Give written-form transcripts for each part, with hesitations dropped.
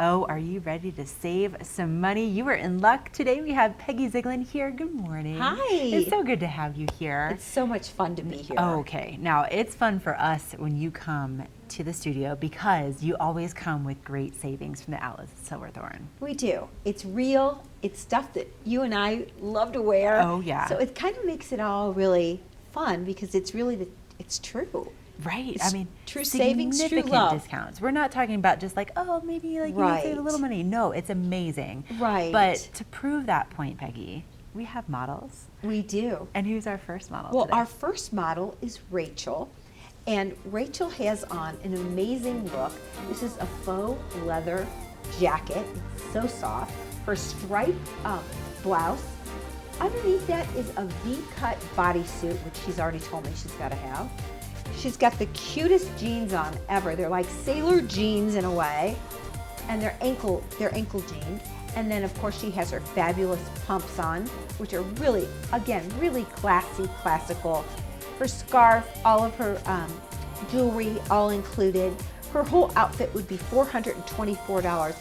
Oh, are you ready to save some money? You are in luck. Today we have Peggy Ziglin here. Good morning. Hi. It's so good to have you here. It's so much fun to be here. Okay, now it's fun for us when you come to the studio because you always come with great savings from the outlets at Silverthorne. We do. It's real. It's stuff that you and I love to wear. Oh, yeah. So it kind of makes it all really fun because it's really, it's true. Right. It's I mean, true savings, true significant love. discounts. We're not talking about just like, oh, maybe like you can save a little money. No, it's amazing. Right. But to prove that point, Peggy, we have models. We do. And who's our first model Well, today? our first model is Rachel. And Rachel has on an amazing look. This is a faux leather jacket. It's so soft. Her striped blouse. Underneath that is a V-cut bodysuit, which she's already told me she's got to have. She's got the cutest jeans on ever. They're like sailor jeans in a way, and they're ankle jeans. And then of course she has her fabulous pumps on, which are really, again, really classy, classical. Her scarf, all of her jewelry, all included. Her whole outfit would be $424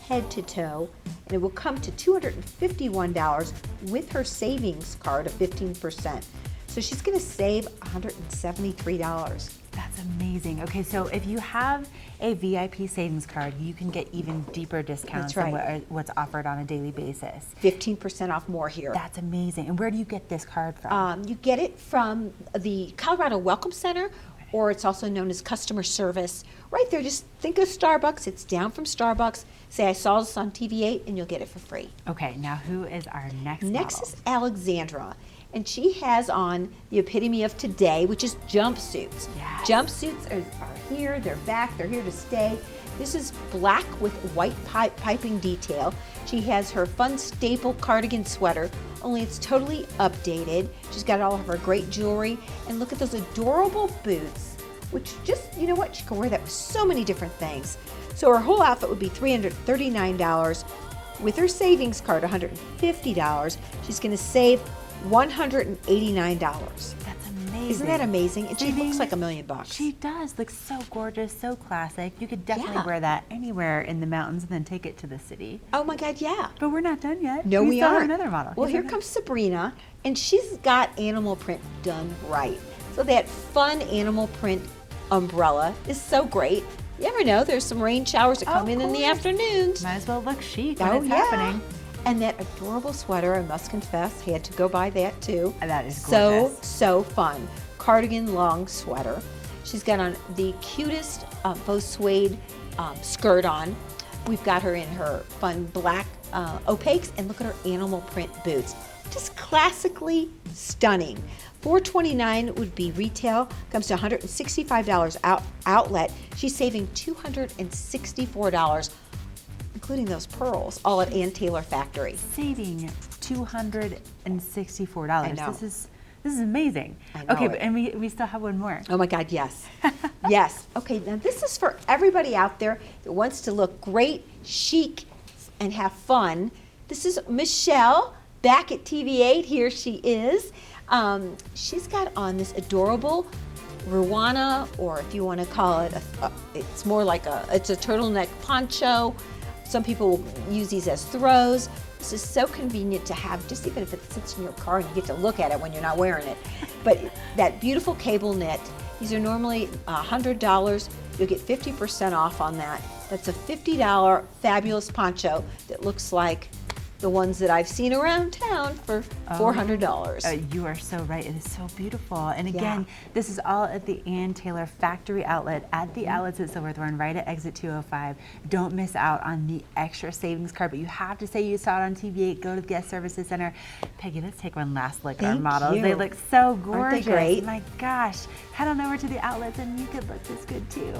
head to toe, and it will come to $251 with her savings card of 15%. So she's going to save $173. That's amazing. Okay, so if you have a VIP savings card, you can get even deeper discounts That's right. than what's offered on a daily basis. 15% off more here. That's amazing. And where do you get this card from? You get it from the Colorado Welcome Center, or it's also known as customer service. Right there, just think of Starbucks. It's down from Starbucks. Say, I saw this on TV8, and you'll get it for free. Okay, now who is our next model? Next is Alexandra. And she has on the epitome of today, which is jumpsuits. Yes. Jumpsuits are here, they're back, they're here to stay. This is black with white piping detail. She has her fun staple cardigan sweater, only it's totally updated. She's got all of her great jewelry. And look at those adorable boots, which just, you know what, she can wear that with so many different things. So her whole outfit would be $339. With her savings card, $150, she's gonna save $189. That's amazing. Isn't that amazing? And she looks like $1 million. She does look so gorgeous, so classic. You could definitely Yeah. wear that anywhere in the mountains and then take it to the city. Oh my God, yeah. But we're not done yet. No, we still aren't. have another model. Well, here comes Sabrina, and she's got animal print done right. So that fun animal print umbrella is so great. You never know, there's some rain showers that come in the course. afternoons. Might as well look chic when it's yeah. happening. And that adorable sweater, I must confess, had to go buy that too. That is so, so fun. Cardigan long sweater. She's got on the cutest faux suede skirt on. We've got her in her fun black opaques, and look at her animal print boots. Just classically stunning. $429 would be retail, comes to $165 outlet. She's saving $264, including those pearls, all at Ann Taylor Factory. Saving $264. I know. This is amazing. I know okay, it. and we still have one more. Oh my God, yes. Yes. Okay, now this is for everybody out there that wants to look great, chic, and have fun. This is Michelle back at TV8. Here she is. She's got on this adorable Ruana, or if you want to call it, it's more like it's a turtleneck poncho. Some people will use these as throws. This is so convenient to have, just even if it sits in your car and you get to look at it when you're not wearing it. But that beautiful cable knit, these are normally $100. You'll get 50% off on that. That's a $50 fabulous poncho that looks like the ones that I've seen around town for $400. You are so right. It is so beautiful. And again, Yeah. this is all at the Ann Taylor Factory outlet at the outlets at Silverthorne, right at exit 205. Don't miss out on the extra savings card, but you have to say you saw it on TV8. Go to the Guest Services Center. Peggy, let's take one last look at our Thank models. you. They look so gorgeous. Aren't they great? My gosh. Head on over to the outlets and you could look this good too.